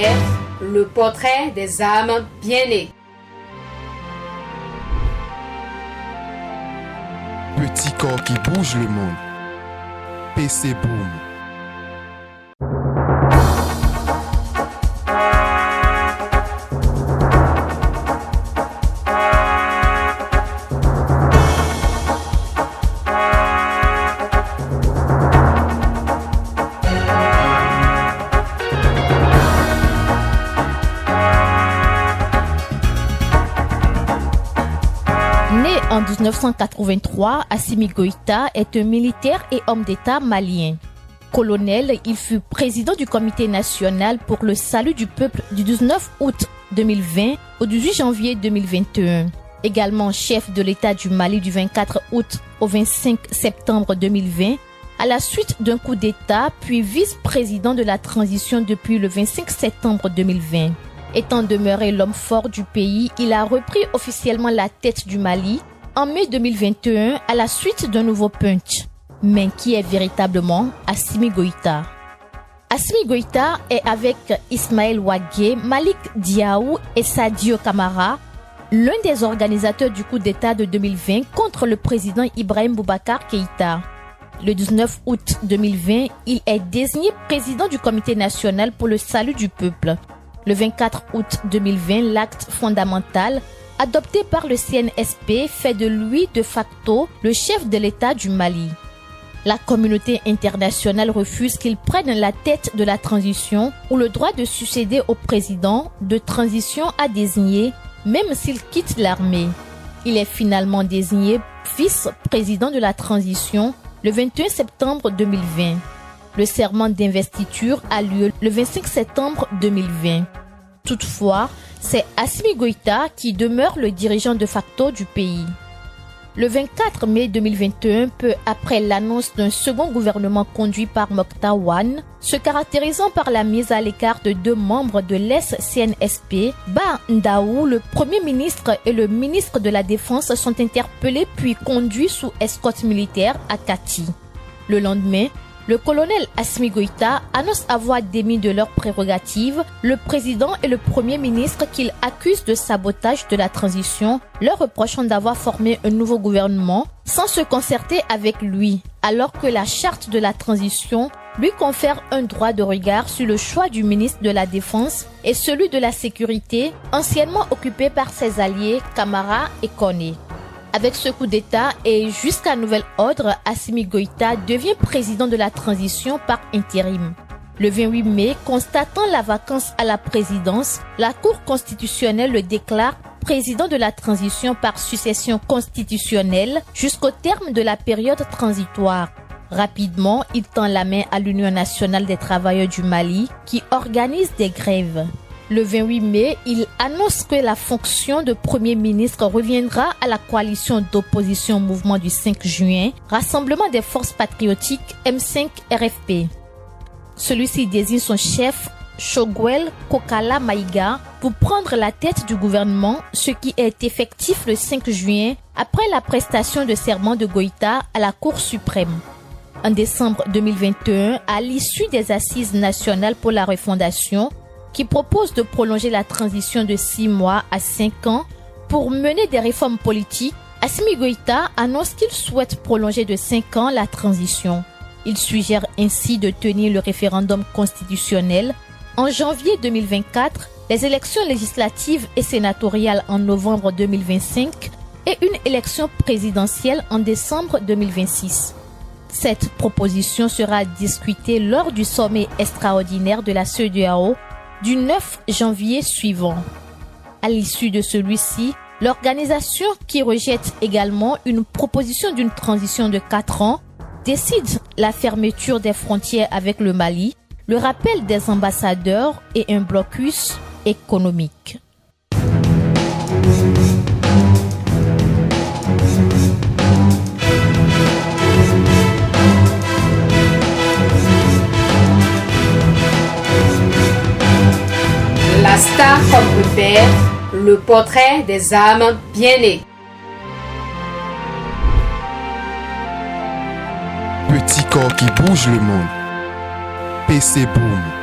Père, le portrait des âmes bien-nées. Petit corps qui bouge le monde. PC Boom. Né en 1983, Assimi Goïta est un militaire et homme d'État malien. Colonel, il fut président du Comité national pour le salut du peuple du 19 août 2020 au 18 janvier 2021. Également chef de l'État du Mali du 24 août au 25 septembre 2020, à la suite d'un coup d'État, puis vice-président de la transition depuis le 25 septembre 2020. Étant demeuré l'homme fort du pays, il a repris officiellement la tête du Mali en mai 2021 à la suite d'un nouveau punch. Mais qui est véritablement Assimi Goïta? Assimi Goïta est avec Ismaël Ouagué, Malik Diaou et Sadio Kamara, l'un des organisateurs du coup d'État de 2020 contre le président Ibrahim Boubacar Keïta. Le 19 août 2020, il est désigné président du Comité national pour le salut du peuple. Le 24 août 2020, l'acte fondamental adopté par le CNSP fait de lui de facto le chef de l'État du Mali. La communauté internationale refuse qu'il prenne la tête de la transition ou le droit de succéder au président de transition à désigner, même s'il quitte l'armée. Il est finalement désigné vice-président de la transition le 21 septembre 2020. Le serment d'investiture a lieu le 25 septembre 2020. Toutefois, c'est Assimi Goïta qui demeure le dirigeant de facto du pays. Le 24 mai 2021, peu après l'annonce d'un second gouvernement conduit par Mokhtar Ouane, se caractérisant par la mise à l'écart de deux membres de l'ex-CNSP, Ba Ndaou, le Premier ministre et le ministre de la Défense sont interpellés puis conduits sous escorte militaire à Kati. Le lendemain, le colonel Assimi Goïta annonce avoir démis de leurs prérogatives le président et le premier ministre qu'il accuse de sabotage de la transition, leur reprochant d'avoir formé un nouveau gouvernement sans se concerter avec lui, alors que la charte de la transition lui confère un droit de regard sur le choix du ministre de la Défense et celui de la Sécurité, anciennement occupé par ses alliés Kamara et Koné. Avec ce coup d'État et jusqu'à nouvel ordre, Assimi Goïta devient président de la transition par intérim. Le 28 mai, constatant la vacance à la présidence, la Cour constitutionnelle le déclare président de la transition par succession constitutionnelle jusqu'au terme de la période transitoire. Rapidement, il tend la main à l'Union nationale des travailleurs du Mali qui organise des grèves. Le 28 mai, il annonce que la fonction de Premier ministre reviendra à la coalition d'opposition Mouvement du 5 juin, Rassemblement des forces patriotiques M5 RFP. Celui-ci désigne son chef, Choguel Kokala Maïga, pour prendre la tête du gouvernement, ce qui est effectif le 5 juin après la prestation de serment de Goïta à la Cour suprême. En décembre 2021, à l'issue des assises nationales pour la refondation, qui propose de prolonger la transition de 6 mois à 5 ans pour mener des réformes politiques, Assimi Goïta annonce qu'il souhaite prolonger de 5 ans la transition. Il suggère ainsi de tenir le référendum constitutionnel en janvier 2024, les élections législatives et sénatoriales en novembre 2025 et une élection présidentielle en décembre 2026. Cette proposition sera discutée lors du sommet extraordinaire de la CEDEAO du 9 janvier suivant. À l'issue de celui-ci, l'organisation, qui rejette également une proposition d'une transition de 4 ans, décide la fermeture des frontières avec le Mali, le rappel des ambassadeurs et un blocus économique. La star comme repère, le portrait des âmes bien-nées. Petit corps qui bouge le monde. PC Boom.